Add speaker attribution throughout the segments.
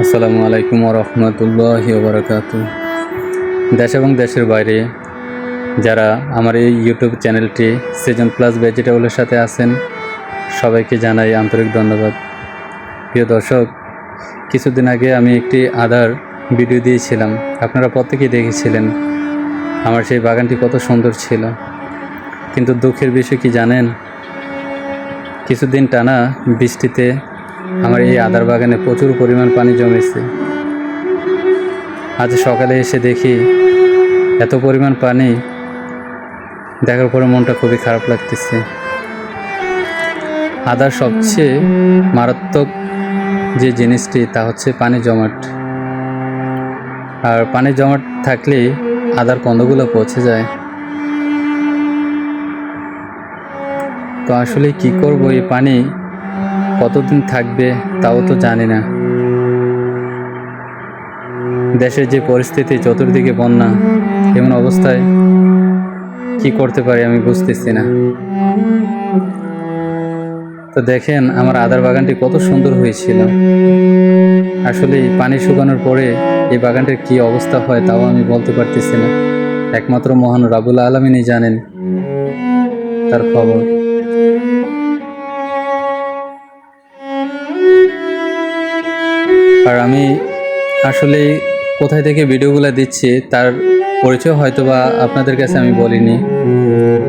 Speaker 1: আসসালামু আলাইকুম ওয়া রাহমাতুল্লাহি ওয়া বারাকাতুহু। দেশ এবং দেশের বাইরে যারা আমার এই ইউটিউব চ্যানেলটি সিজন প্লাস ভেজিটেবলের সাথে আছেন, সবাইকে জানাই আন্তরিক ধন্যবাদ। প্রিয় দর্শক, কিছুদিন আগে আমি একটি আদার ভিডিও দিয়েছিলাম, আপনারা প্রত্যেকেই দেখেছিলেন আমার সেই বাগানটি কত সুন্দর ছিল। কিন্তু দুঃখের বিষয় কি জানেন, কিছুদিন টানা বৃষ্টিতে আমার এই আদার বাগানে প্রচুর পরিমাণ পানি জমেছে। আজ সকালে এসে দেখি এত পরিমাণ পানি, দেখার পরে মনটা খুবই খারাপ লাগতেছে। আদার সবচেয়ে মারাত্মক যে জিনিসটি তা হচ্ছে পানি জমাট। আর পানি জমাট থাকলে আদার কন্দগুলো পচে যায়। তো আসলে কি করব, এই পানি কতদিন থাকবে তাও তো জানি না। দেশের যে পরিস্থিতি, চতুর্দিকে বন্যা, এমন অবস্থায় কি করতে পারি আমি বুঝতেছি না। তো দেখেন আমার আদার বাগানটি কত সুন্দর হয়েছিল। আসলে পানি শুকানোর পরে এই বাগানটির কি অবস্থা হয় তাও আমি বলতে পারতেছি না। একমাত্র মহান রাব্বুল আলামিনই জানেন তার খবর। আর আমি আসলে কোথায় থেকে ভিডিওগুলো দিচ্ছি তার পরিচয় হয়তোবা আপনাদের কাছে আমি বলিনি।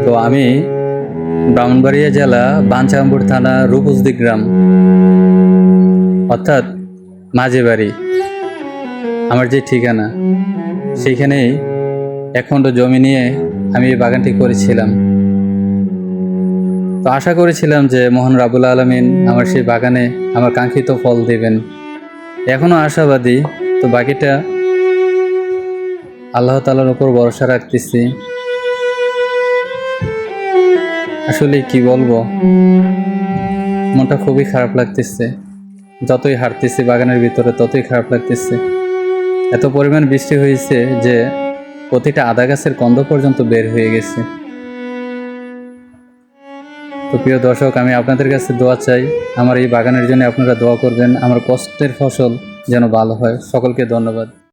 Speaker 1: তো আমি ব্রাহ্মণবাড়িয়া জেলা বাঞ্ছারামপুর থানা রূপসদি গ্রাম, অর্থাৎ মাঝে বাড়ি আমার যে ঠিকানা, সেইখানেই একখণ্ড জমি নিয়ে আমি এই বাগানটি করেছিলাম। তো আশা করেছিলাম যে মহান রাব্বুল আলামিন আমার সেই বাগানে আমার কাঙ্ক্ষিত ফল দেবেন। এখনও আশাবাদী। তো বাকিটা আল্লাহ তাআলার উপর ভরসা রাখতেছি। আসলে কি বলবো, মনটা খুবই খারাপ লাগতেছে। যতই হাঁটতেছি বাগানের ভিতরে ততই খারাপ লাগতেছে। এত পরিমাণ বৃষ্টি হয়েছে যে প্রতিটা আদা গাছের কন্দ পর্যন্ত বের হয়ে গেছে। তো প্রিয় দর্শক, আমি আপনাদের কাছে দোয়া চাই, আমার এই বাগানের জন্য আপনারা দোয়া করবেন, আমার কষ্টের ফসল যেন ভালো হয়। সকলকে ধন্যবাদ।